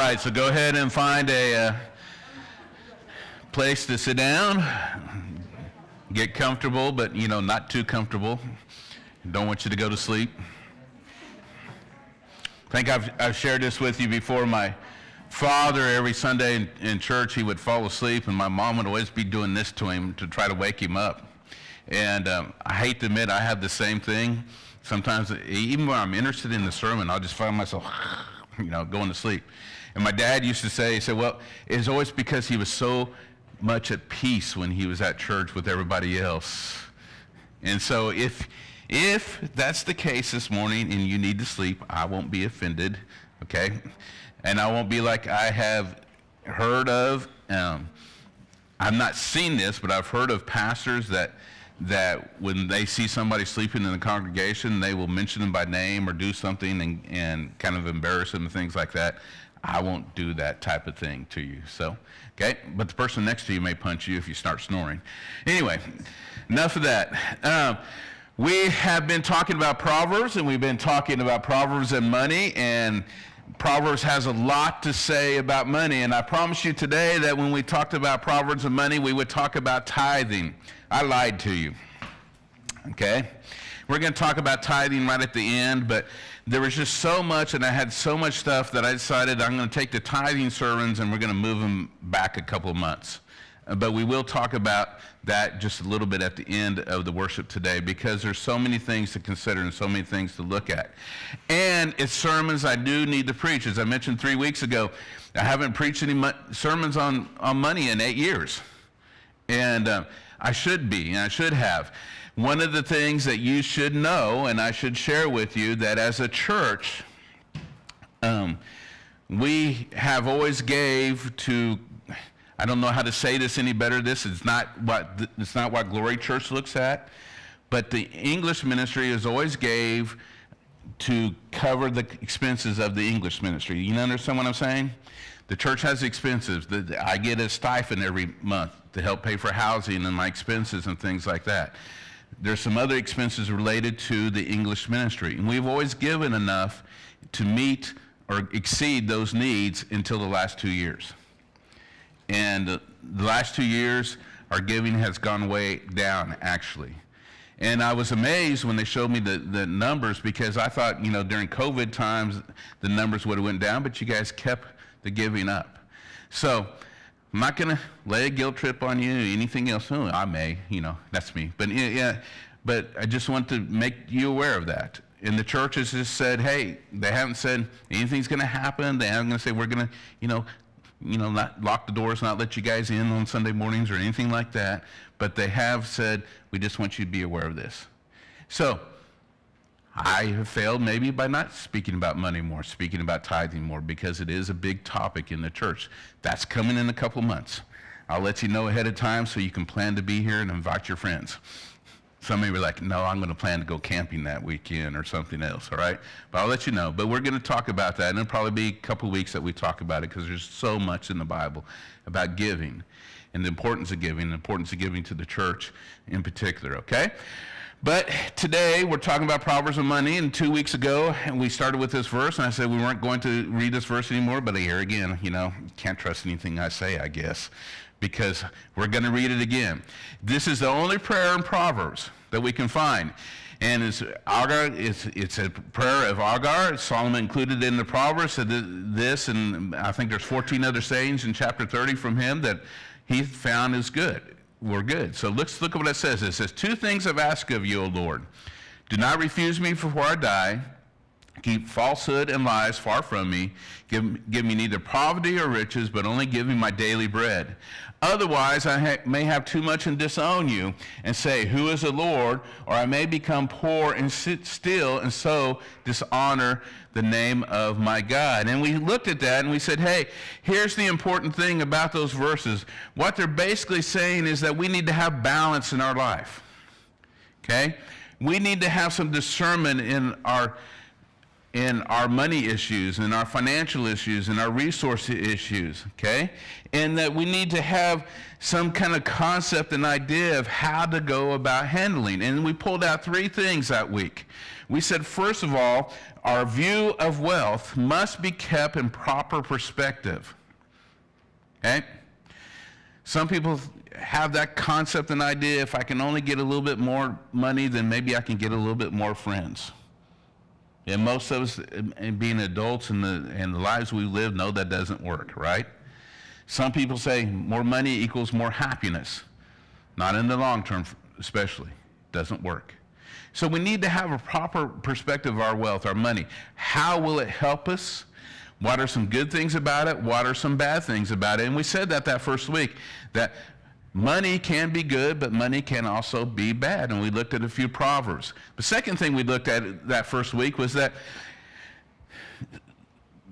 right, so go ahead and find a place to sit down. Get comfortable, but not too comfortable. Don't want you to go to sleep. I think I've shared this with you before. My father, every Sunday in church, he would fall asleep, and my mom would always be doing this to him to try to wake him up. And I hate to admit, I have the same thing. Sometimes, even when I'm interested in the sermon, I'll just find myself, going to sleep. And my dad used to say, well, it's always because he was so much at peace when he was at church with everybody else. And so if that's the case this morning and you need to sleep, I won't be offended, okay? And I won't be like I have heard of, I've not seen this, but I've heard of pastors that when they see somebody sleeping in the congregation, they will mention them by name or do something and kind of embarrass them and things like that. I won't do that type of thing to you. So, okay? But the person next to you may punch you if you start snoring. Anyway, enough of that. We have been talking about Proverbs, and we've been talking about Proverbs and money, and Proverbs has a lot to say about money. And I promised you today that when we talked about Proverbs and money, we would talk about tithing. I lied to you, okay? We're going to talk about tithing right at the end, but there was just so much, and I had so much stuff that I decided I'm going to take the tithing sermons and we're going to move them back a couple of months. But we will talk about that just a little bit at the end of the worship today, because there's so many things to consider and so many things to look at. And it's sermons I do need to preach. As I mentioned 3 weeks ago, I haven't preached any sermons on money in 8 years. And I should be, and I should have. One of the things that you should know, and I should share with you, that as a church, we have always gave to, I don't know how to say this any better. This is not what Glory Church looks at, but the English ministry has always gave to cover the expenses of the English ministry. You understand what I'm saying? The church has expenses. I get a stipend every month to help pay for housing and my expenses and things like that. There's some other expenses related to the English ministry, and we've always given enough to meet or exceed those needs until the last 2 years. And the last 2 years, our giving has gone way down, actually. And I was amazed when they showed me the numbers, because I thought, during COVID times, the numbers would have went down, but you guys kept the giving up. So I'm not going to lay a guilt trip on you, anything else. Oh, I may, that's me. But yeah, but I just want to make you aware of that. And the church has just said, hey, they haven't said anything's going to happen. They haven't going to say we're going to, not lock the doors, not let you guys in on Sunday mornings or anything like that. But they have said, we just want you to be aware of this. So I have failed maybe by not speaking about money more, speaking about tithing more, because it is a big topic in the church. That's coming in a couple months. I'll let you know ahead of time so you can plan to be here and invite your friends. Some of you are like, no, I'm going to plan to go camping that weekend or something else, all right? But I'll let you know. But we're going to talk about that, and it'll probably be a couple weeks that we talk about it, because there's so much in the Bible about giving and the importance of giving to the church in particular, okay? But today we're talking about Proverbs and money, and 2 weeks ago we started with this verse, and I said we weren't going to read this verse anymore, but here again, can't trust anything I say, I guess, because we're going to read it again. This is the only prayer in Proverbs that we can find, and it's a prayer of Agar. Solomon included in the Proverbs, said this, and I think there's 14 other sayings in chapter 30 from him that he found is good. We're good. So let's look at what it says. It says, 2 things I've asked of you, O Lord. Do not refuse me before I die. Keep falsehood and lies far from me. Give me neither poverty or riches, but only give me my daily bread. Otherwise, I may have too much and disown you and say, who is the Lord? Or I may become poor and sit still and so dishonor the name of my God. And we looked at that and we said, hey, here's the important thing about those verses. What they're basically saying is that we need to have balance in our life, okay? We need to have some discernment in our in our money issues, in our financial issues, in our resource issues, okay? And that we need to have some kind of concept and idea of how to go about handling. And we pulled out 3 things that week. We said, first of all, our view of wealth must be kept in proper perspective, okay? Some people have that concept and idea, if I can only get a little bit more money, then maybe I can get a little bit more friends. And most of us, being adults and the lives we live, know that doesn't work, right? Some people say more money equals more happiness. Not in the long term, especially. Doesn't work. So we need to have a proper perspective of our wealth, our money. How will it help us? What are some good things about it? What are some bad things about it? And we said that first week, that money can be good, but money can also be bad. And we looked at a few Proverbs. The second thing we looked at that first week was that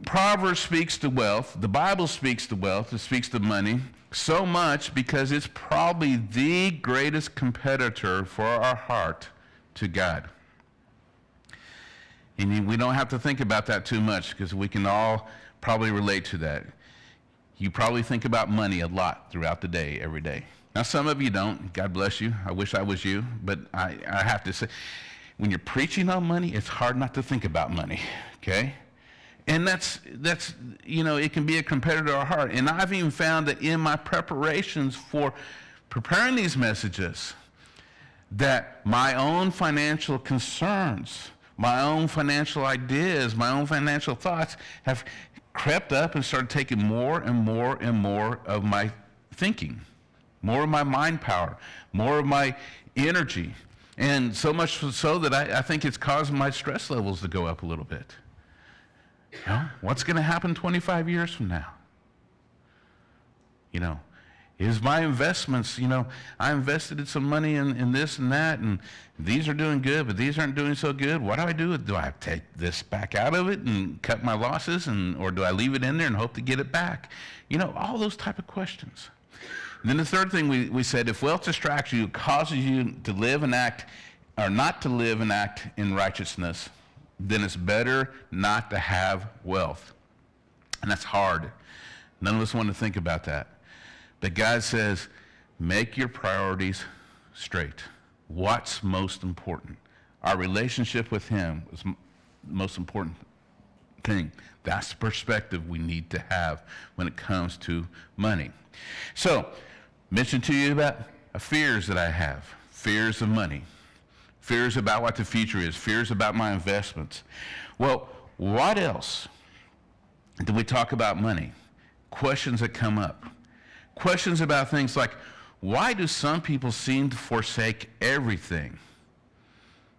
Proverbs speaks to wealth. The Bible speaks to wealth. It speaks to money so much because it's probably the greatest competitor for our heart to God. And we don't have to think about that too much because we can all probably relate to that. You probably think about money a lot throughout the day, every day. Now, some of you don't. God bless you. I wish I was you. But I have to say, when you're preaching on money, it's hard not to think about money, okay? And that's it can be a competitor to our heart. And I've even found that in my preparations for preparing these messages, that my own financial concerns, my own financial ideas, my own financial thoughts have crept up and started taking more and more and more of my thinking, more of my mind power, more of my energy. And so much so that I think it's caused my stress levels to go up a little bit. You know, what's going to happen 25 years from now? You know, is my investments, I invested some money in this and that, and these are doing good, but these aren't doing so good. What do? Do I take this back out of it and cut my losses, or do I leave it in there and hope to get it back? All those type of questions. And then the third thing we said, if wealth distracts you, it causes you to live and act, or not to live and act in righteousness, then it's better not to have wealth. And that's hard. None of us want to think about that. But God says, make your priorities straight. What's most important? Our relationship with Him is the most important thing. That's the perspective we need to have when it comes to money. So, mentioned to you about fears that I have. Fears of money. Fears about what the future is. Fears about my investments. Well, what else do we talk about money? Questions that come up. Questions about things like, why do some people seem to forsake everything?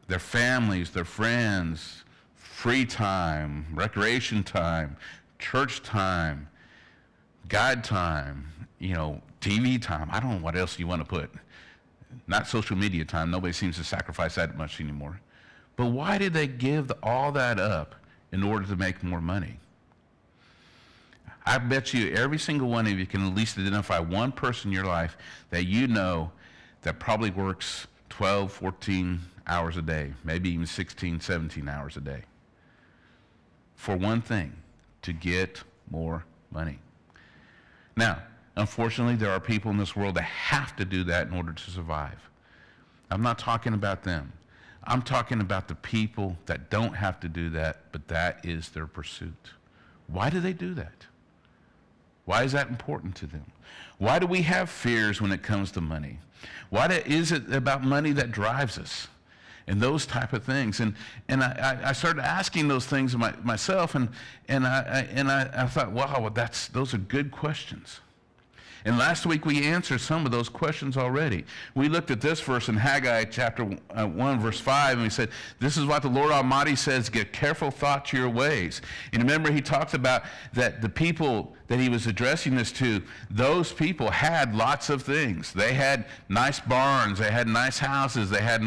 Their families, their friends, free time, recreation time, church time, God time, TV time. I don't know what else you want to put. Not social media time. Nobody seems to sacrifice that much anymore. But why did they give all that up in order to make more money? I bet you every single one of you can at least identify one person in your life that that probably works 12, 14 hours a day, maybe even 16, 17 hours a day. For one thing, to get more money. Now, unfortunately, there are people in this world that have to do that in order to survive. I'm not talking about them. I'm talking about the people that don't have to do that, but that is their pursuit. Why do they do that? Why is that important to them? Why do we have fears when it comes to money? Why is it about money that drives us? And those type of things. And I started asking those things myself, and I thought, wow, those are good questions. And last week we answered some of those questions already. We looked at this verse in Haggai chapter 1, verse 5, and we said, this is what the Lord Almighty says, give careful thought to your ways. And remember, he talked about that the people that he was addressing this to, those people had lots of things. They had nice barns, they had nice houses, they had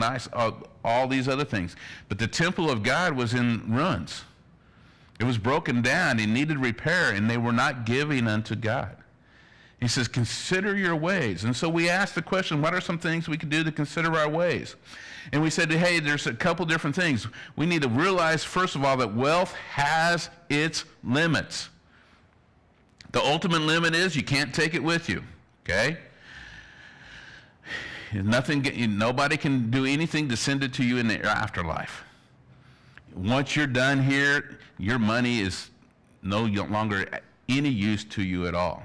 all these other things. But the temple of God was in ruins. It was broken down, it needed repair, and they were not giving unto God. He says, consider your ways. And so we asked the question, what are some things we can do to consider our ways? And we said, hey, there's a couple different things. We need to realize, first of all, that wealth has its limits. The ultimate limit is you can't take it with you, okay? Nobody can do anything to send it to you in the afterlife. Once you're done here, your money is no longer any use to you at all.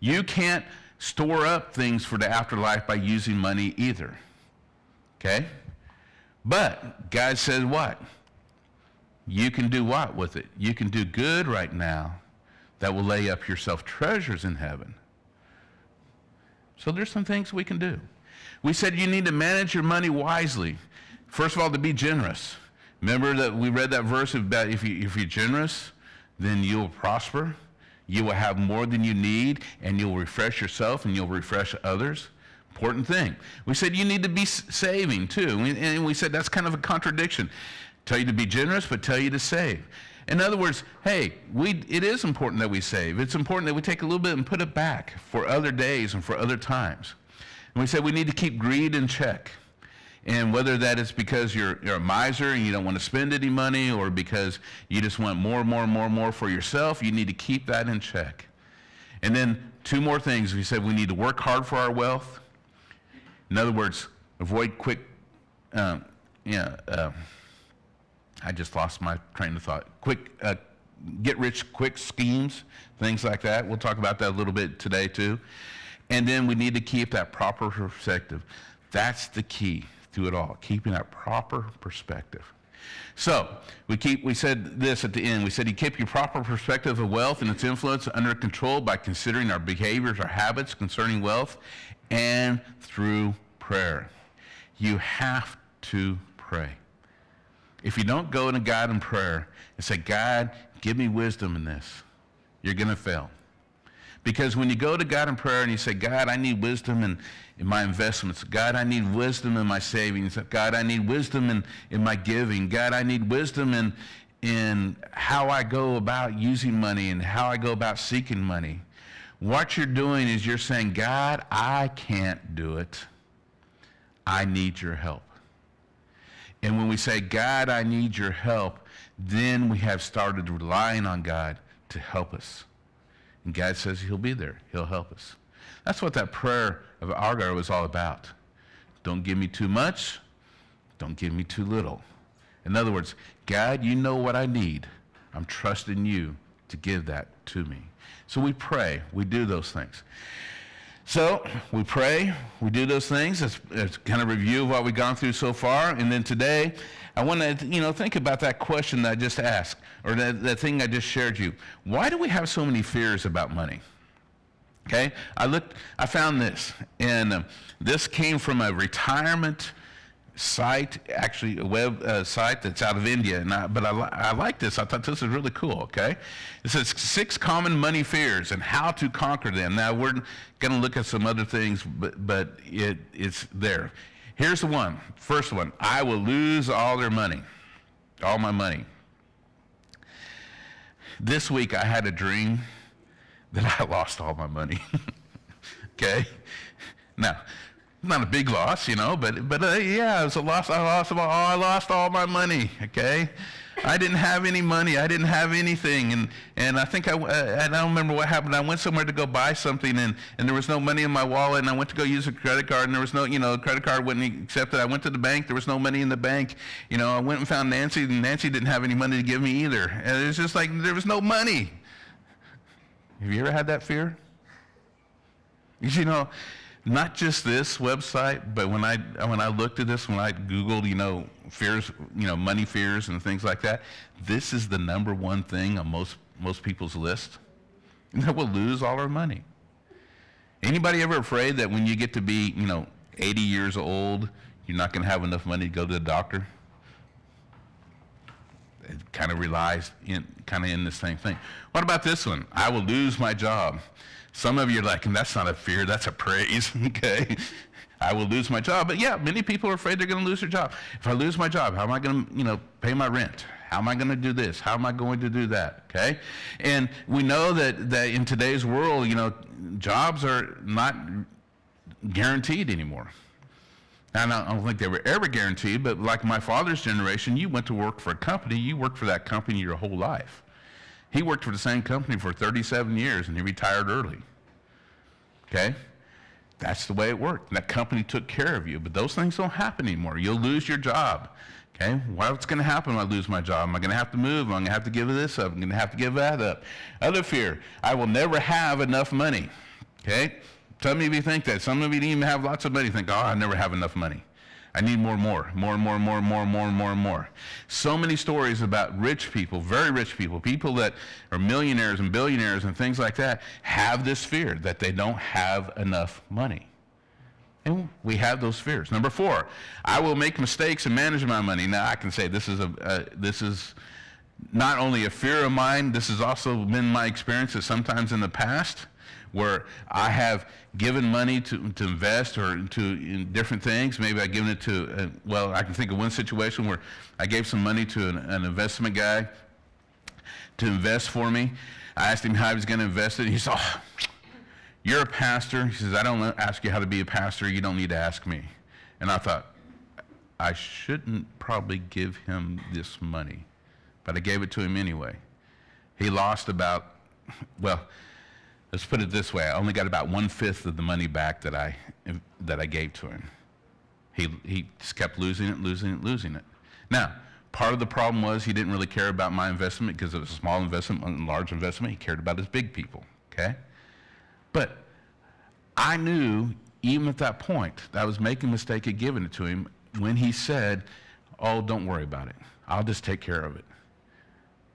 You can't store up things for the afterlife by using money either, okay? But God says what? You can do what with it? You can do good right now that will lay up yourself treasures in heaven. So there's some things we can do. We said you need to manage your money wisely. First of all, to be generous. Remember that we read that verse about if you're generous, then you'll prosper. You will have more than you need, and you'll refresh yourself, and you'll refresh others. Important thing. We said you need to be saving, too. And we said that's kind of a contradiction. Tell you to be generous, but tell you to save. In other words, hey, it is important that we save. It's important that we take a little bit and put it back for other days and for other times. And we said we need to keep greed in check. And whether that is because you're a miser and you don't want to spend any money, or because you just want more for yourself, you need to keep that in check. And then two more things. We said we need to work hard for our wealth. In other words, avoid quick, I just lost my train of thought. Quick, get-rich-quick schemes, things like that. We'll talk about that a little bit today too. And then we need to keep that proper perspective. That's the key to it all, keeping that proper perspective. So we said this at the end. We said you keep your proper perspective of wealth and its influence under control by considering our behaviors, our habits concerning wealth, and through prayer. You have to pray. If you don't go to God in prayer and say, God, give me wisdom in this, you're going to fail. Because when you go to God in prayer and you say, God, I need wisdom in my investments. God, I need wisdom in my savings. God, I need wisdom in my giving. God, I need wisdom in how I go about using money and how I go about seeking money. What you're doing is you're saying, God, I can't do it. I need your help. And when we say, God, I need your help, then we have started relying on God to help us. And God says he'll be there. He'll help us. That's what that prayer of Agar was all about. Don't give me too much. Don't give me too little. In other words, God, you know what I need. I'm trusting you to give that to me. So we pray. We do those things. So we pray. We do those things. It's kind of a review of what we've gone through so far. And then today, I want to, think about that question that I just asked, or that thing I just shared you. Why do we have so many fears about money? Okay, I found this, and this came from a retirement site, actually a web site that's out of India. But I like this. I thought this was really cool. Okay, it says 6 common money fears and how to conquer them. Now we're going to look at some other things, but it's there. Here's the one. First one: I will lose all my money. This week I had a dream that I lost all my money. Okay? Now, not a big loss, but yeah, it was a loss. I lost all my money, okay? I didn't have any money. I didn't have anything. And I think I don't remember what happened. I went somewhere to go buy something, and there was no money in my wallet, and I went to go use a credit card, and there was no, credit card wouldn't accept it. I went to the bank. There was no money in the bank. I went and found Nancy, and Nancy didn't have any money to give me either. And it was just like there was no money. Have you ever had that fear? Not just this website, but when I looked at this, when I Googled, fears, money fears and things like that, this is the number one thing on most people's list. And that we'll lose all our money. Anybody ever afraid that when you get to be, 80 years old, you're not going to have enough money to go to the doctor? It kind of relies in the same thing. What about this one? I will lose my job. Some of you are like, and that's not a fear, that's a praise, okay? I will lose my job. But yeah, many people are afraid they're going to lose their job. If I lose my job, how am I going to, pay my rent? How am I going to do this? How am I going to do that? Okay? And we know that in today's world, jobs are not guaranteed anymore. And I don't think they were ever guaranteed, but like my father's generation, you went to work for a company, you worked for that company your whole life. He worked for the same company for 37 years and he retired early. Okay? That's the way it worked. That company took care of you, but those things don't happen anymore. You'll lose your job. Okay? What's going to happen when I lose my job? Am I going to have to move? Am I going to have to give this up? I'm going to have to give that up. Other fear, I will never have enough money. Okay? Some of you think that. Some of you even have lots of money. Think, I never have enough money. I need more. So many stories about rich people, very rich people, people that are millionaires and billionaires and things like that, have this fear that they don't have enough money. And we have those fears. Number 4, I will make mistakes and manage my money. Now, I can say this is not only a fear of mine, this has also been my experiences sometimes in the past, where I have given money to invest or in different things. Maybe I've given it to, I can think of one situation where I gave some money to an investment guy to invest for me. I asked him how he was going to invest it. He said, you're a pastor. He says, I don't ask you how to be a pastor. You don't need to ask me. And I thought, I shouldn't probably give him this money. But I gave it to him anyway. He lost let's put it this way. I only got about 1/5 of the money back that I gave to him. He just kept losing it. Now, part of the problem was he didn't really care about my investment because it was a small investment and large investment. He cared about his big people, okay? But I knew, even at that point, that I was making a mistake of giving it to him when he said, don't worry about it. I'll just take care of it.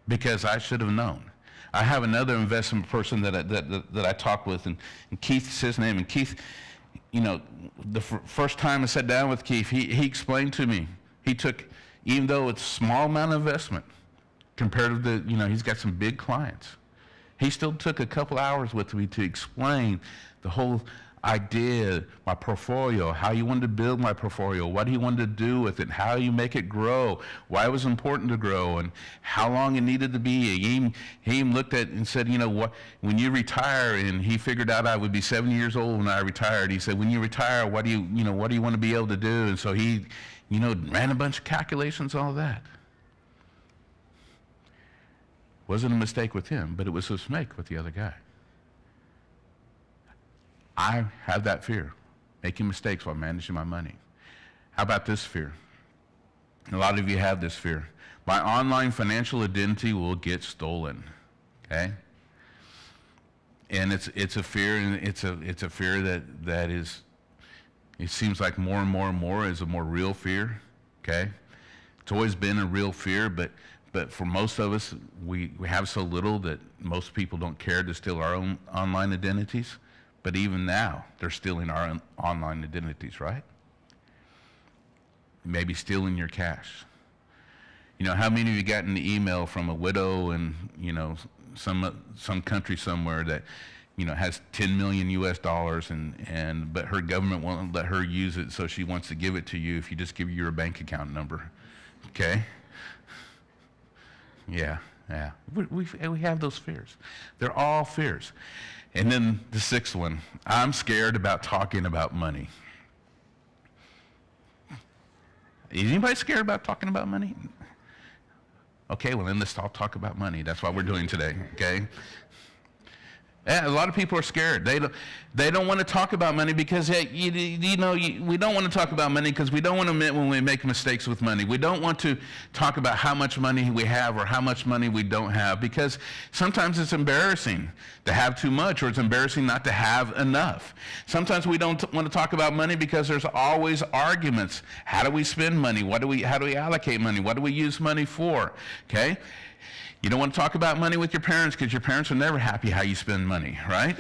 Because I should have known. I have another investment person that I talked with, and Keith's his name. And Keith, the first time I sat down with Keith, he explained to me, he took, even though it's a small amount of investment, compared to he's got some big clients, he still took a couple hours with me to explain the whole idea, my portfolio, how you wanted to build my portfolio, what he wanted to do with it, how you make it grow, why it was important to grow, and how long it needed to be. He even looked at it and said, when you retire, and he figured out I would be 70 years old when I retired. He said, when you retire, what do you want to be able to do? And so he, ran a bunch of calculations, all that. Wasn't a mistake with him, but it was a mistake with the other guy. I have that fear, making mistakes while managing my money. How about this fear? A lot of you have this fear. My online financial identity will get stolen, okay? And it's a fear, and it's a fear that is, it seems like more and more is a more real fear, okay? It's always been a real fear, but for most of us, we have so little that most people don't care to steal our own online identities. But even now, they're stealing our online identities, right? Maybe stealing your cash. How many of you got an email from a widow in, some country somewhere that, has $10 million US, but her government won't let her use it, so she wants to give it to you if you just give her your bank account number, okay? Yeah. We have those fears. They're all fears. And then the 6th one, I'm scared about talking about money. Is anybody scared about talking about money? Okay, well then let's all talk about money. That's what we're doing today, okay? Yeah, a lot of people are scared. They don't want to talk about money because we don't want to talk about money because we don't want to admit when we make mistakes with money. We don't want to talk about how much money we have or how much money we don't have, because sometimes it's embarrassing to have too much, or it's embarrassing not to have enough. Sometimes we don't want to talk about money because there's always arguments. How do we spend money? How do we allocate money? What do we use money for? Okay? You don't want to talk about money with your parents because your parents are never happy how you spend money, right?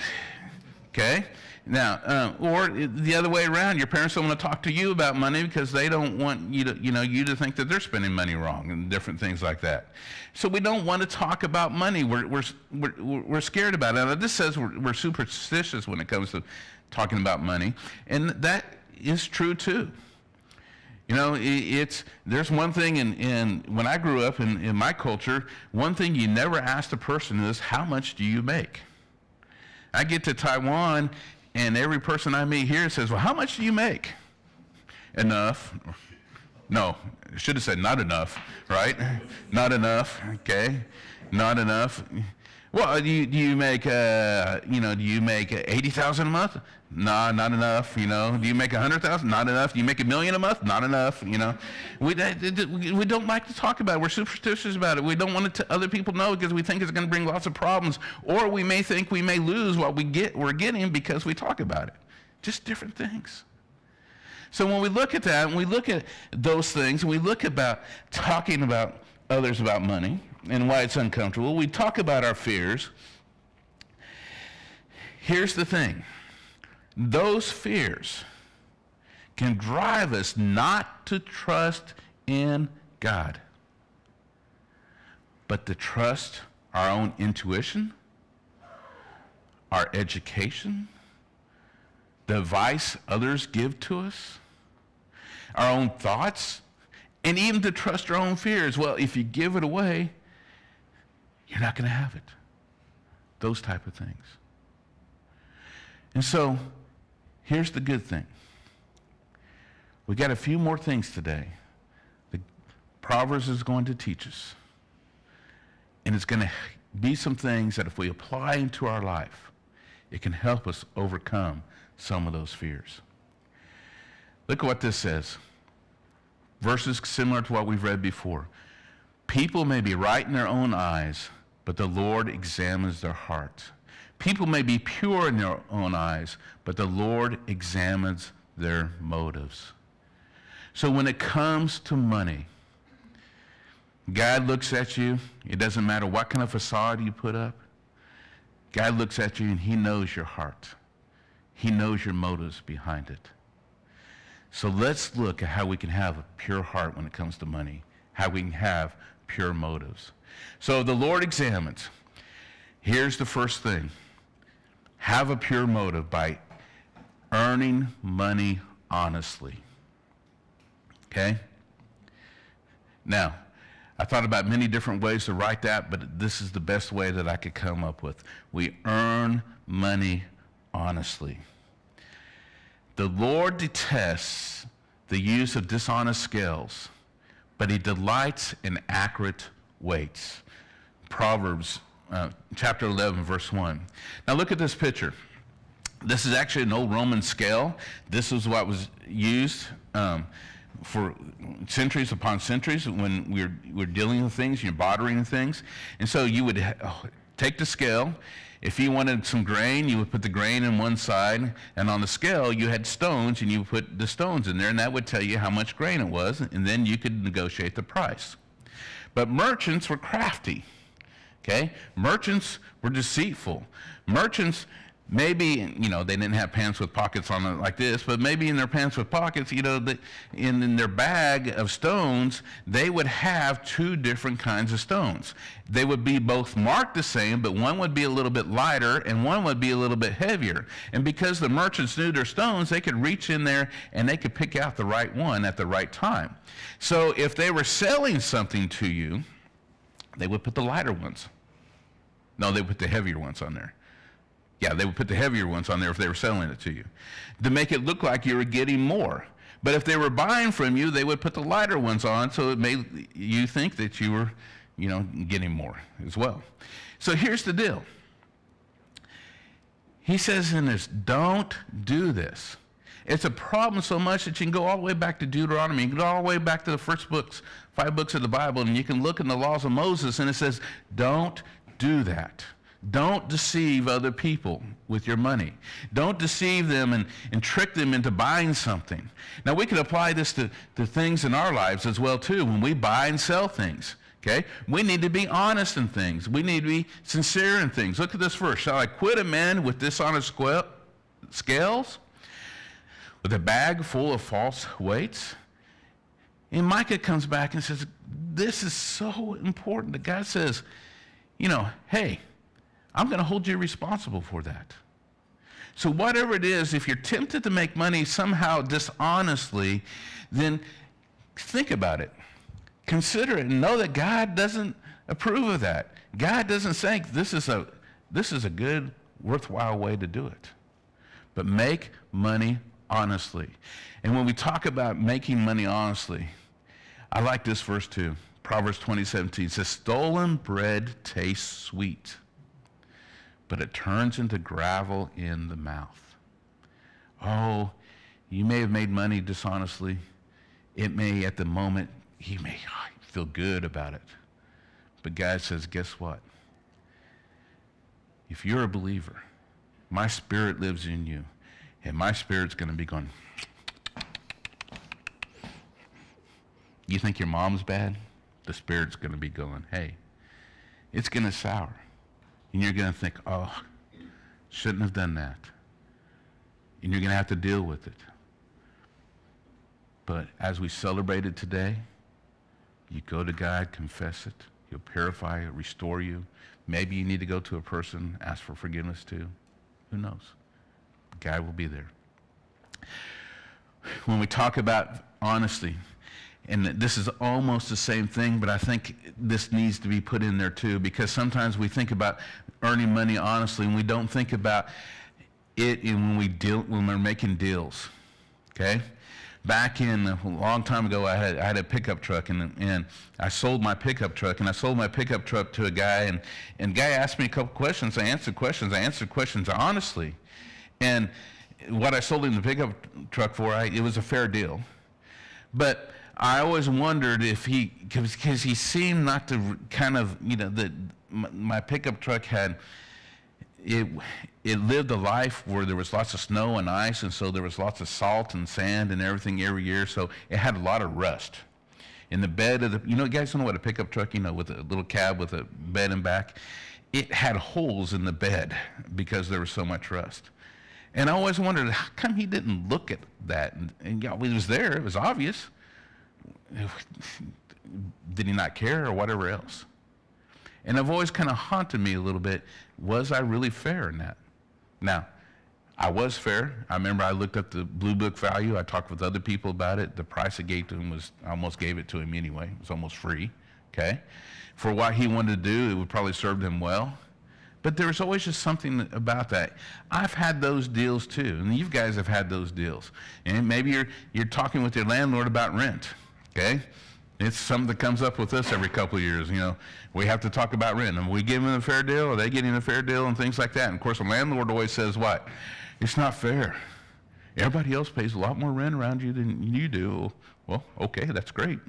Okay? Now, or the other way around, your parents don't want to talk to you about money because they don't want you to, you to think that they're spending money wrong and different things like that. So we don't want to talk about money. We're scared about it. Now, this says we're superstitious when it comes to talking about money, and that is true too. There's one thing in when I grew up in my culture, one thing you never ask a person is, how much do you make? I get to Taiwan, and every person I meet here says, well, how much do you make? Enough. No, I should have said not enough, right? Not enough, okay? Not enough. Well, do you make, do you make 80,000 a month? No, not enough, Do you make 100,000? Not enough. Do you make $1 million a month? Not enough, We don't like to talk about it. We're superstitious about it. We don't want other people know because we think it's going to bring lots of problems, or we may think we may lose what we're getting because we talk about it. Just different things. So when we look at that, and we look at those things, and we look about talking about others about money and why it's uncomfortable, we talk about our fears. Here's the thing. Those fears can drive us not to trust in God, but to trust our own intuition, our education, the advice others give to us, our own thoughts, and even to trust our own fears. Well, if you give it away, you're not going to have it. Those type of things. And so, here's the good thing. We got a few more things today. The Proverbs is going to teach us. And it's going to be some things that if we apply into our life, it can help us overcome some of those fears. Look at what this says. Verses similar to what we've read before. People may be right in their own eyes, but the Lord examines their hearts. People may be pure in their own eyes, but the Lord examines their motives. So when it comes to money, God looks at you. It doesn't matter what kind of facade you put up. God looks at you and he knows your heart. He knows your motives behind it. So let's look at how we can have a pure heart when it comes to money, how we can have pure motives. So the Lord examines. Here's the first thing. Have a pure motive by earning money honestly. Okay? Now, I thought about many different ways to write that, but this is the best way that I could come up with. We earn money honestly. The Lord detests the use of dishonest scales, but he delights in accurate weights. Proverbs chapter 11, verse 1. Now look at this picture. This is actually an old Roman scale. This is what was used for centuries upon centuries when we're dealing with things, you're bartering things. And so you would take the scale. If you wanted some grain, you would put the grain in one side, and on the scale you had stones, and you would put the stones in there, and that would tell you how much grain it was, and then you could negotiate the price. But merchants were crafty, okay? Merchants were deceitful. Merchants, maybe, they didn't have pants with pockets on it like this, but maybe in their pants with pockets, in their bag of stones, they would have two different kinds of stones. They would be both marked the same, but one would be a little bit lighter and one would be a little bit heavier. And because the merchants knew their stones, they could reach in there and they could pick out the right one at the right time. So if they were selling something to you, they would put the lighter ones. No, they would put the heavier ones on there. Yeah, they would put the heavier ones on there if they were selling it to you, to make it look like you were getting more. But if they were buying from you, they would put the lighter ones on, so it made you think that you were, getting more as well. So here's the deal. He says in this, don't do this. It's a problem so much that you can go all the way back to Deuteronomy. You can go all the way back to the first 5 books of the Bible, and you can look in the laws of Moses, and it says, don't do that. Don't deceive other people with your money. Don't deceive them and trick them into buying something. Now, we can apply this to things in our lives as well, too, when we buy and sell things. Okay? We need to be honest in things. We need to be sincere in things. Look at this verse. Shall I quit a man with dishonest scales with a bag full of false weights. And Micah comes back and says, this is so important. The guy says, hey, I'm going to hold you responsible for that. So whatever it is, if you're tempted to make money somehow dishonestly, then think about it. Consider it and know that God doesn't approve of that. God doesn't think this is a good, worthwhile way to do it. But make money honestly. And when we talk about making money honestly, I like this verse too. Proverbs 20:17 says, stolen bread tastes sweet, but it turns into gravel in the mouth. Oh, you may have made money dishonestly. It may, at the moment, you may feel good about it. But God says, guess what? If you're a believer, my spirit lives in you, and my spirit's going to be going, you think your mom's bad? The spirit's going to be going, hey, it's going to sour. And you're going to think, oh, shouldn't have done that. And you're going to have to deal with it. But as we celebrated today, you go to God, confess it. He'll purify it, restore you. Maybe you need to go to a person, ask for forgiveness too. Who knows? God will be there. When we talk about honesty, and this is almost the same thing, but I think this needs to be put in there too, because sometimes we think about earning money honestly, and we don't think about it when we're making deals. Okay? Back in a long time ago, I had a pickup truck, and I sold my pickup truck, and I sold my pickup truck to a guy, and the guy asked me a couple questions. I answered questions honestly, and what I sold him the pickup truck for, it was a fair deal, but I always wondered if because he seemed not to kind of, my pickup truck had, it lived a life where there was lots of snow and ice, and so there was lots of salt and sand and everything every year, so it had a lot of rust. In the bed of the, you guys know what a pickup truck, with a little cab with a bed and back, it had holes in the bed because there was so much rust. And I always wondered, how come he didn't look at that? And it was there, it was obvious. Did he not care or whatever else? And I've always kind of haunted me a little bit, was I really fair in that? Now, I was fair. I remember I looked up the Blue Book value. I talked with other people about it. The price I gave to him I almost gave it to him anyway. It was almost free, okay? For what he wanted to do, it would probably serve him well. But there was always just something about that. I've had those deals too, and you guys have had those deals. And maybe you're talking with your landlord about rent, okay? It's something that comes up with us every couple of years. We have to talk about rent. And we give them a fair deal, are they getting a fair deal, and things like that. And of course, the landlord always says what? It's not fair. Everybody else pays a lot more rent around you than you do. Well, okay, that's great,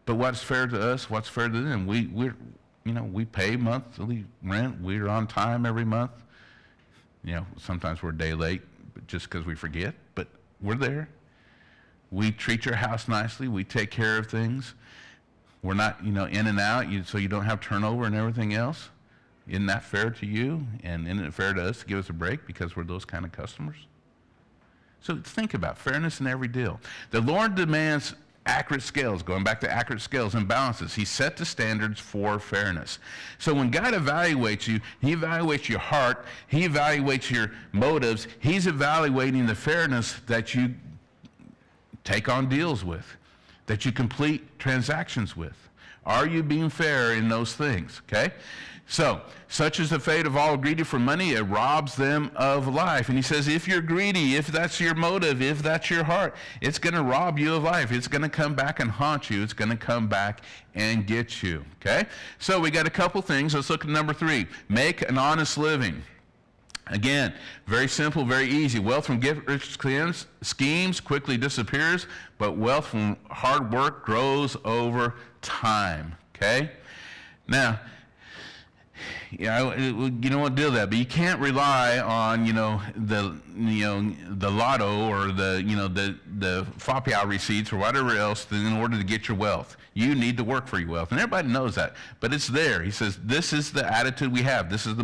But what's fair to us? What's fair to them? We pay monthly rent. We're on time every month. Sometimes we're a day late, but just because we forget, but we're there. We treat your house nicely. We take care of things. We're not, in and out, so you don't have turnover and everything else. Isn't that fair to you? And isn't it fair to us to give us a break because we're those kind of customers? So think about fairness in every deal. The Lord demands accurate scales, going back to accurate scales and balances. He set the standards for fairness. So when God evaluates you, he evaluates your heart, he evaluates your motives, he's evaluating the fairness that you take on deals with, that you complete transactions with. Are you being fair in those things, okay? So, such is the fate of all greedy for money, it robs them of life. And he says, if you're greedy, if that's your motive, if that's your heart, it's going to rob you of life. It's going to come back and haunt you. It's going to come back and get you, okay? So we got a couple things. Let's look at number 3. Make an honest living. Again, very simple, very easy. Wealth from get-rich schemes quickly disappears, but wealth from hard work grows over time, okay? Now, you don't want to do that, but you can't rely on the lotto or the FAPIA receipts or whatever else in order to get your wealth. You need to work for your wealth, and everybody knows that. But it's there. He says this is the attitude we have. This is the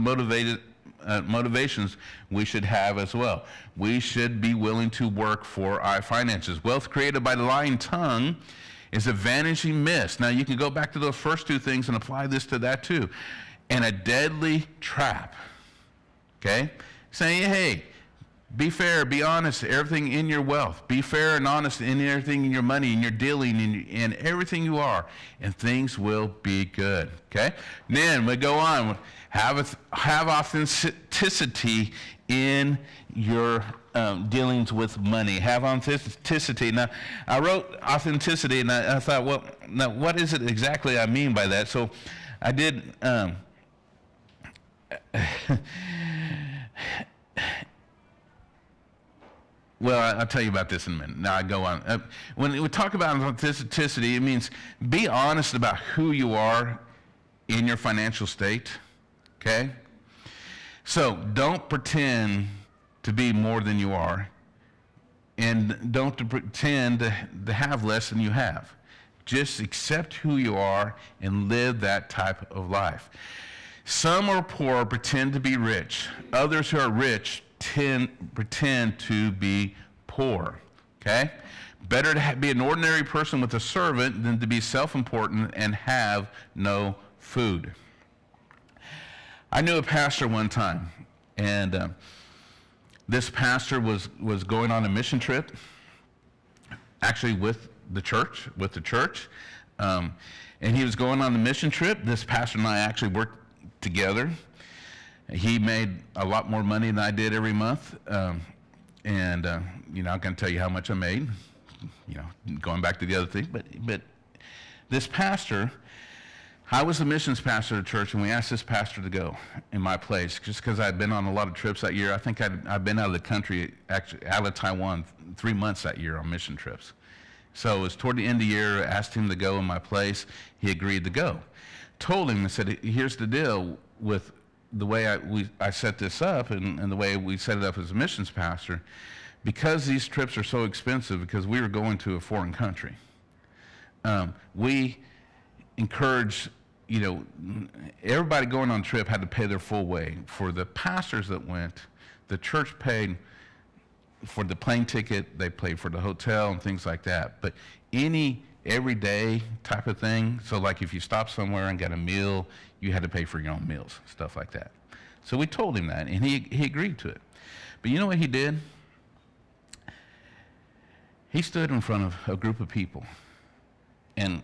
motivations we should have as well. We should be willing to work for our finances. Wealth created by the lying tongue is a vanishing mist. Now, you can go back to those first two things and apply this to that too. And a deadly trap. Okay? Saying, hey, be fair, be honest, everything in your wealth. Be fair and honest in everything in your money, in your dealing, in everything you are, and things will be good. Okay? Then we go on. Have authenticity in your dealings with money. Have authenticity. Now, I wrote authenticity, and I thought, well, now what is it exactly I mean by that? So I did. Well, I'll tell you about this in a minute. Now I go on. When we talk about authenticity, it means be honest about who you are in your financial state, okay? So don't pretend to be more than you are, and don't pretend to have less than you have. Just accept who you are and live that type of life. Some are poor, pretend to be rich. Others who are rich pretend to be poor, okay? Better to be an ordinary person with a servant than to be self-important and have no food. I knew a pastor one time, and this pastor was going on a mission trip, actually with the church, and he was going on the mission trip. This pastor and I actually worked together. He made a lot more money than I did every month, and I'm going to tell you how much I made. Going back to the other thing, but this pastor, I was the missions pastor of the church, and we asked this pastor to go in my place, just because I'd been on a lot of trips that year. I think I'd been out of the country, actually out of Taiwan, 3 months that year on mission trips. So it was toward the end of the year. I asked him to go in my place. He agreed to go. Told him, I said, here's the deal with the way I set this up and the way we set it up as a missions pastor. Because these trips are so expensive, because we were going to a foreign country, we encourage, everybody going on a trip had to pay their full way. For the pastors that went, the church paid for the plane ticket, they paid for the hotel and things like that. But any everyday type of thing, so like if you stopped somewhere and got a meal, you had to pay for your own meals, stuff like that. So we told him that, and he agreed to it. But you know what he did? He stood in front of a group of people, and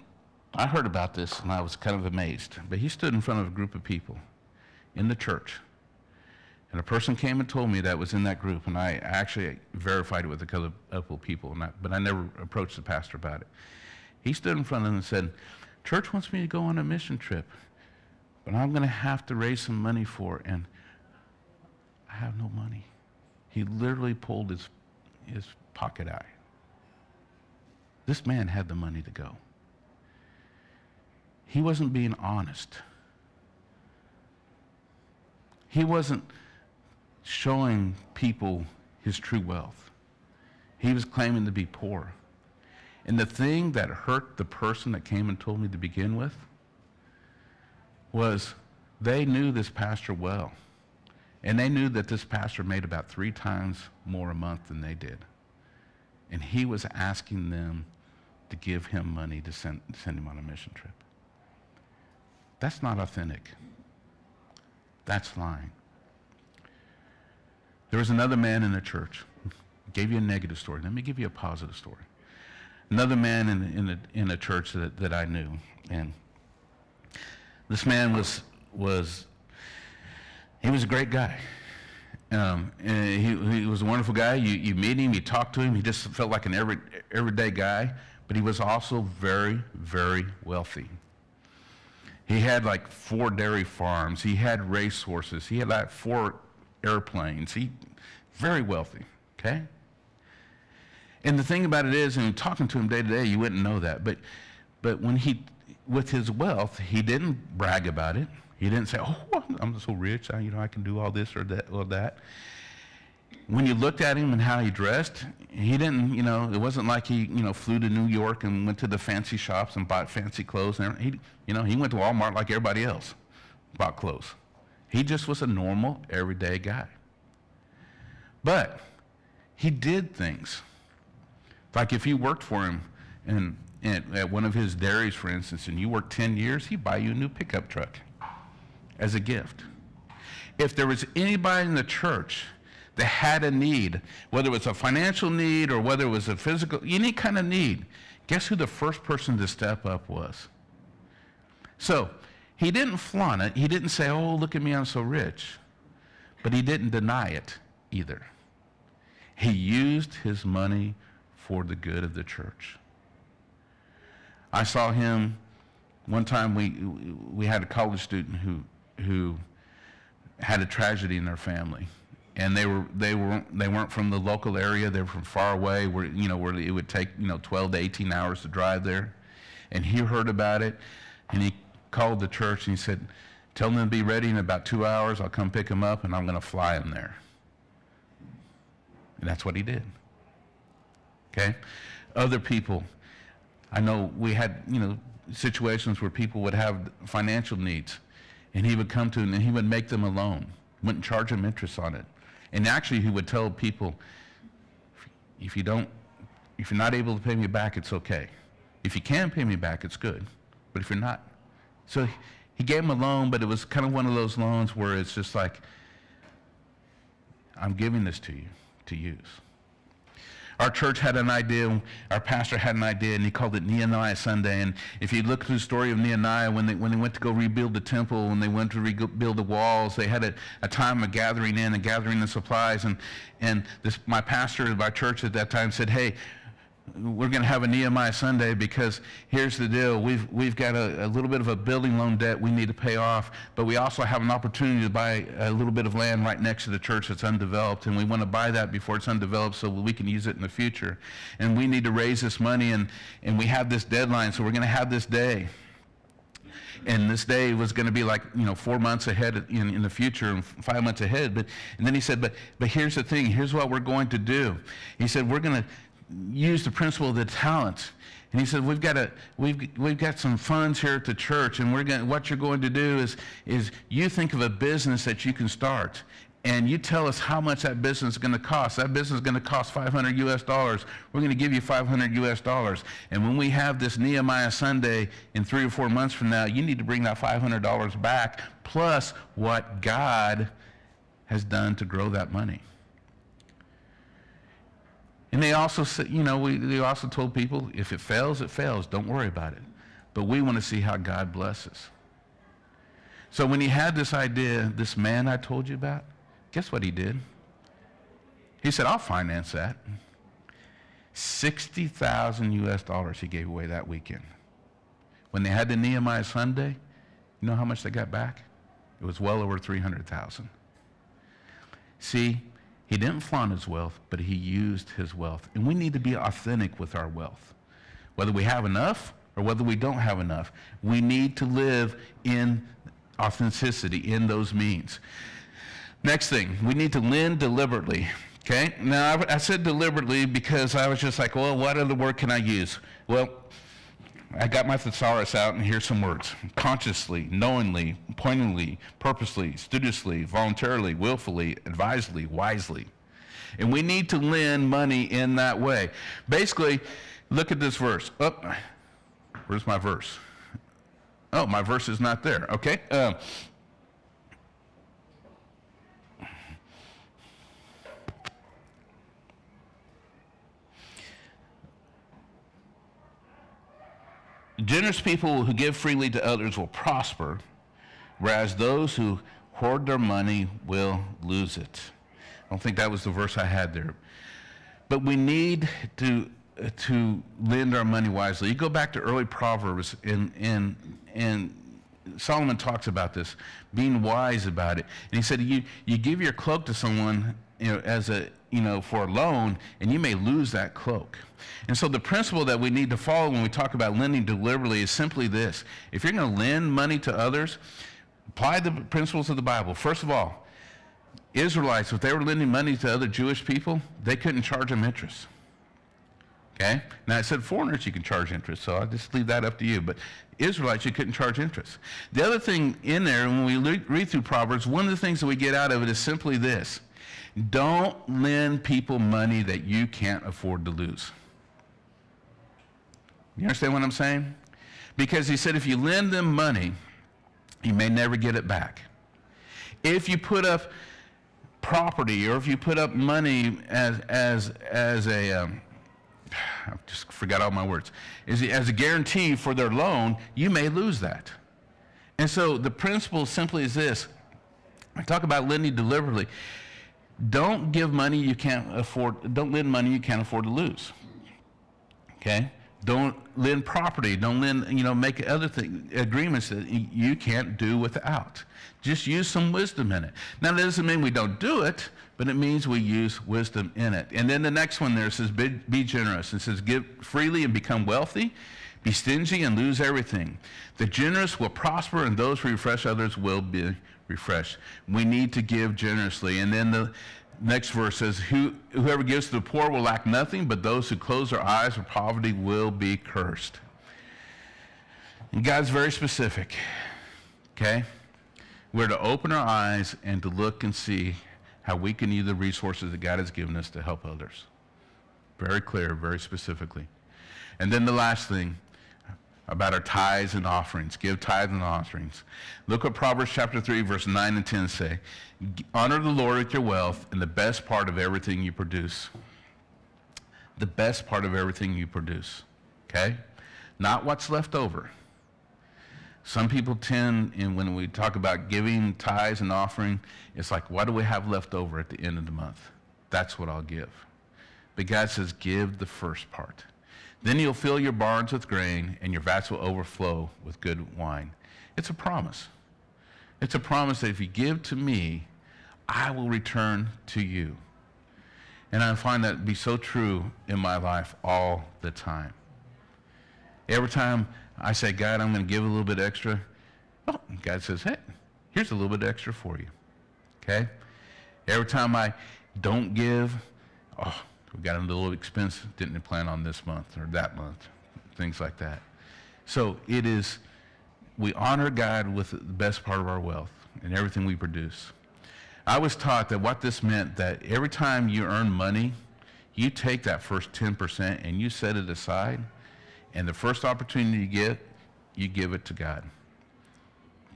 I heard about this, and I was kind of amazed. But he stood in front of a group of people in the church, and a person came and told me that was in that group, and I actually verified it with a couple of people, but I never approached the pastor about it. He stood in front of them and said, "Church wants me to go on a mission trip, but I'm going to have to raise some money for it, and I have no money." He literally pulled his pocket eye. This man had the money to go. He wasn't being honest. He wasn't showing people his true wealth. He was claiming to be poor. And the thing that hurt the person that came and told me to begin with was they knew this pastor well. And they knew that this pastor made about 3 times more a month than they did. And he was asking them to give him money to send him on a mission trip. That's not authentic. That's lying. There was another man in the church. I gave you a negative story. Let me give you a positive story. Another man in a church that I knew, and this man was a great guy. And he was a wonderful guy. You meet him, you talk to him. He just felt like an everyday guy, but he was also very, very wealthy. He had like 4 dairy farms. He had race horses. He had like 4 airplanes. Very wealthy, okay? And the thing about it is, and talking to him day to day, you wouldn't know that. But when with his wealth, he didn't brag about it. He didn't say, "Oh, I'm so rich, I can do all this or that." When you looked at him and how he dressed, he didn't, it wasn't like he, flew to New York and went to the fancy shops and bought fancy clothes. And he went to Walmart like everybody else, bought clothes. He just was a normal, everyday guy. But he did things. Like if you worked for him at one of his dairies, for instance, and you worked 10 years, he'd buy you a new pickup truck as a gift. If there was anybody in the church that had a need, whether it was a financial need or whether it was a physical, any kind of need, guess who the first person to step up was? So he didn't flaunt it. He didn't say, oh, look at me, I'm so rich. But he didn't deny it either. He used his money for the good of the church. I saw him one time. We had a college student who had a tragedy in their family, and they weren't from the local area. They were from far away, where it would take 12 to 18 hours to drive there. And he heard about it, and he called the church and he said, "Tell them to be ready in about 2 hours. I'll come pick them up, and I'm going to fly them there." And that's what he did. Okay? Other people, I know we had, situations where people would have financial needs, and he would come to them and he would make them a loan, wouldn't charge them interest on it. And actually he would tell people, if you're not able to pay me back, it's okay. If you can pay me back, it's good. But if you're not. So he gave them a loan, but it was kind of one of those loans where it's just like, I'm giving this to you to use. Our church had an idea, our pastor had an idea, and he called it Nehemiah Sunday. And if you look through the story of Nehemiah, when they went to go rebuild the temple, when they went to rebuild the walls, they had a time of gathering in and gathering the supplies. And my pastor at my church at that time said, hey, we're going to have a Nehemiah Sunday because here's the deal. We've got a little bit of a building loan debt we need to pay off, but we also have an opportunity to buy a little bit of land right next to the church that's undeveloped, and we want to buy that before it's undeveloped so we can use it in the future. And we need to raise this money, and we have this deadline, so we're going to have this day. And this day was going to be like 4 months ahead in the future and 5 months ahead. And then he said, but here's the thing. Here's what we're going to do. He said, we're going to use the principle of the talents. And he said, we've got some funds here at the church, and what you're going to do is you think of a business that you can start, and you tell us how much that business is going to cost. That business is going to cost $500 US. We're going to give you $500 US. And when we have this Nehemiah Sunday in 3 or 4 months from now, you need to bring that $500 back, plus what God has done to grow that money. And they also said, they also told people, if it fails, it fails. Don't worry about it. But we want to see how God blesses. So when he had this idea, this man I told you about, guess what he did? He said, I'll finance that. $60,000 US he gave away that weekend. When they had the Nehemiah Sunday, you know how much they got back? It was well over $300,000. See, he didn't flaunt his wealth, but he used his wealth. And we need to be authentic with our wealth. Whether we have enough or whether we don't have enough, we need to live in authenticity in those means. Next thing, we need to lend deliberately. Okay? Now, I said deliberately because I was just like, well, what other word can I use? Well, I got my thesaurus out, and here's some words. Consciously, knowingly, pointedly, purposely, studiously, voluntarily, willfully, advisedly, wisely. And we need to lend money in that way. Basically, look at this verse. Oh, where's my verse? Oh, my verse is not there. Okay. Generous people who give freely to others will prosper, whereas those who hoard their money will lose it. I don't think that was the verse I had there. But we need to lend our money wisely. You go back to early Proverbs, and Solomon talks about this, being wise about it. And he said, you give your cloak to someone, for a loan, and you may lose that cloak. And so the principle that we need to follow when we talk about lending deliberately is simply this. If you're going to lend money to others, apply the principles of the Bible. First of all, Israelites, if they were lending money to other Jewish people, they couldn't charge them interest. Okay? Now, I said foreigners, you can charge interest, so I'll just leave that up to you. But Israelites, you couldn't charge interest. The other thing in there, when we read through Proverbs, one of the things that we get out of it is simply this. Don't lend people money that you can't afford to lose. You understand what I'm saying? Because he said if you lend them money, you may never get it back. If you put up property, or if you put up money as a I just forgot all my words, as a guarantee for their loan, you may lose that. And so the principle simply is this. I talk about lending deliberately. Don't give money you can't afford. Don't lend money you can't afford to lose. Okay? Don't lend property. Don't lend, make other agreements that you can't do without. Just use some wisdom in it. Now, that doesn't mean we don't do it, but it means we use wisdom in it. And then the next one there says, be generous. It says, give freely and become wealthy. Be stingy and lose everything. The generous will prosper, and those who refresh others will be refreshed. We need to give generously. And then the next verse says, whoever gives to the poor will lack nothing, but those who close their eyes for poverty will be cursed. And God's very specific, okay? We're to open our eyes and to look and see how we can use the resources that God has given us to help others. Very clear, very specifically. And then the last thing about our tithes and offerings. Give tithes and offerings. Look what Proverbs chapter 3, verse 9 and 10 say. Honor the Lord with your wealth and the best part of everything you produce. The best part of everything you produce. Okay? Not what's left over. Some people tend, and when we talk about giving tithes and offering, it's like, what do we have left over at the end of the month? That's what I'll give. But God says, give the first part. Then you'll fill your barns with grain, and your vats will overflow with good wine. It's a promise. It's a promise that if you give to me, I will return to you. And I find that to be so true in my life all the time. Every time I say, God, I'm going to give a little bit extra, well, God says, hey, here's a little bit extra for you. Okay? Every time I don't give, we got a little expense, didn't plan on this month or that month, things like that. So it is, we honor God with the best part of our wealth and everything we produce. I was taught that what this meant, that every time you earn money, you take that first 10% and you set it aside, and the first opportunity you get, you give it to God.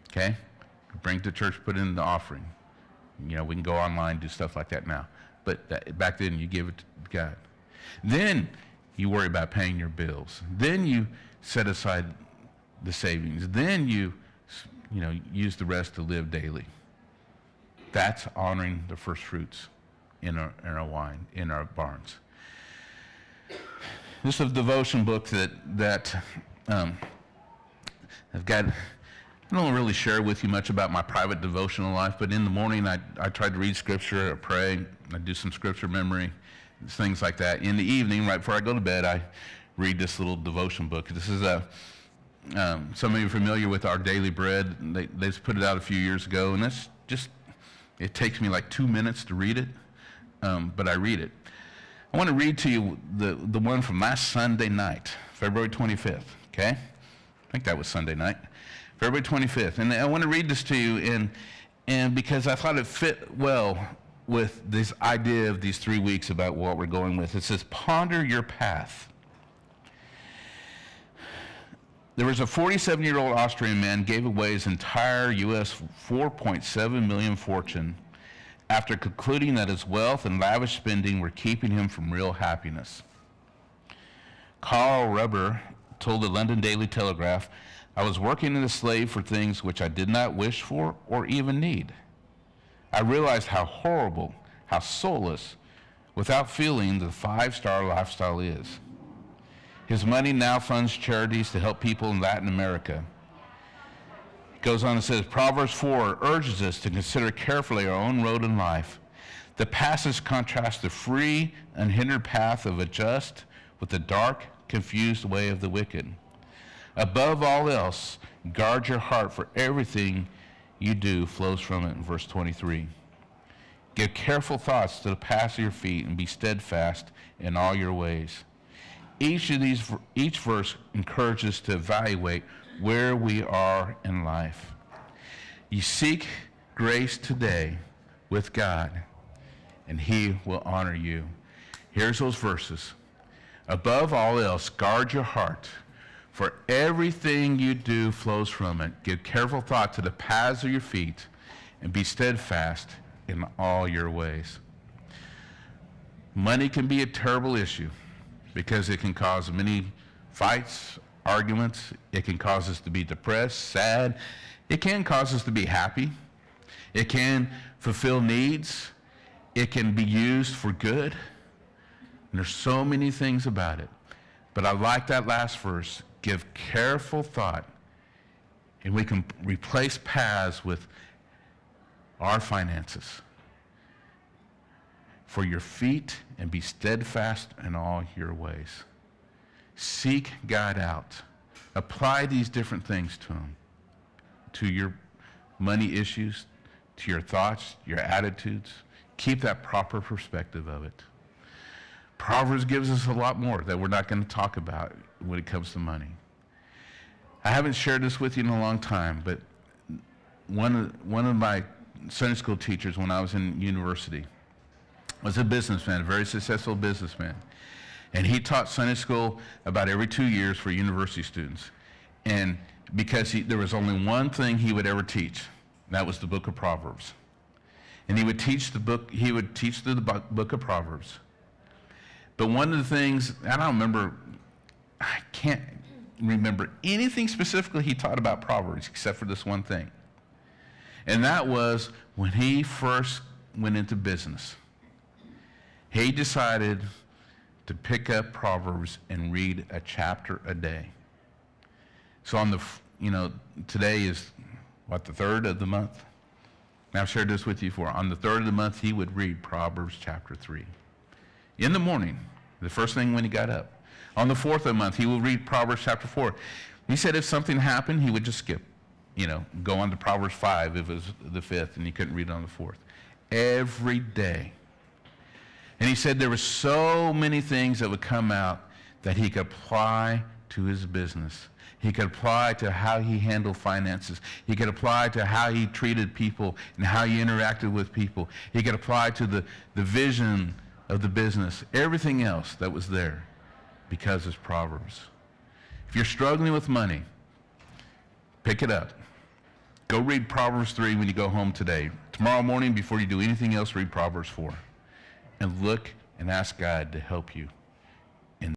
Okay? Bring it to church, put it in the offering. We can go online, do stuff like that now. But back then, you give it to God. Then you worry about paying your bills. Then you set aside the savings. Then you use the rest to live daily. That's honoring the first fruits in our wine, in our barns. This is a devotion book that I've got. I don't really share with you much about my private devotional life, but in the morning I try to read scripture, I pray, I do some scripture memory, things like that. In the evening, right before I go to bed, I read this little devotion book. This is some of you are familiar with Our Daily Bread. They just put it out a few years ago, and it's just, it takes me like 2 minutes to read it, but I read it. I want to read to you the one from last Sunday night, February 25th, okay? I think that was Sunday night. February 25th. And I want to read this to you and because I thought it fit well with this idea of these 3 weeks about what we're going with. It says, ponder your path. There was a 47-year-old Austrian man gave away his entire U.S. $4.7 million fortune after concluding that his wealth and lavish spending were keeping him from real happiness. Karl Reber told the London Daily Telegraph, I was working as a slave for things which I did not wish for or even need. I realized how horrible, how soulless, without feeling, the 5-star lifestyle is. His money now funds charities to help people in Latin America. It goes on and says, Proverbs 4 urges us to consider carefully our own road in life. The passage contrasts the free, unhindered path of a just with the dark, confused way of the wicked. Above all else, guard your heart, for everything you do flows from it, in verse 23. Give careful thoughts to the paths of your feet and be steadfast in all your ways. Each verse encourages us to evaluate where we are in life. You seek grace today with God, and he will honor you. Here's those verses. Above all else, guard your heart, for everything you do flows from it. Give careful thought to the paths of your feet, and be steadfast in all your ways. Money can be a terrible issue because it can cause many fights, arguments. It can cause us to be depressed, sad. It can cause us to be happy. It can fulfill needs. It can be used for good. And there's so many things about it. But I like that last verse. Give careful thought. And we can replace paths with our finances. For your feet, and be steadfast in all your ways. Seek God out. Apply these different things to him. To your money issues, to your thoughts, your attitudes. Keep that proper perspective of it. Proverbs gives us a lot more that we're not going to talk about when it comes to money. I haven't shared this with you in a long time, but one of my Sunday school teachers when I was in university was a businessman, a very successful businessman. And he taught Sunday school about every 2 years for university students. And because there was only one thing he would ever teach, and that was the book of Proverbs. And he would teach the book of Proverbs. But one of the things, I can't remember anything specifically he taught about Proverbs except for this one thing. And that was when he first went into business. He decided to pick up Proverbs and read a chapter a day. So today is the 3rd of the month? And I've shared this with you before. On the 3rd of the month, he would read Proverbs chapter 3. In the morning, the first thing when he got up. On the 4th of the month, he would read Proverbs chapter 4. He said if something happened, he would just skip, go on to Proverbs 5 if it was the 5th, and he couldn't read it on the 4th. Every day. And he said there were so many things that would come out that he could apply to his business. He could apply to how he handled finances. He could apply to how he treated people and how he interacted with people. He could apply to the vision of the business, everything else that was there because it's Proverbs. If you're struggling with money, pick it up. Go read Proverbs 3 when you go home today. Tomorrow morning, before you do anything else, read Proverbs 4. And look and ask God to help you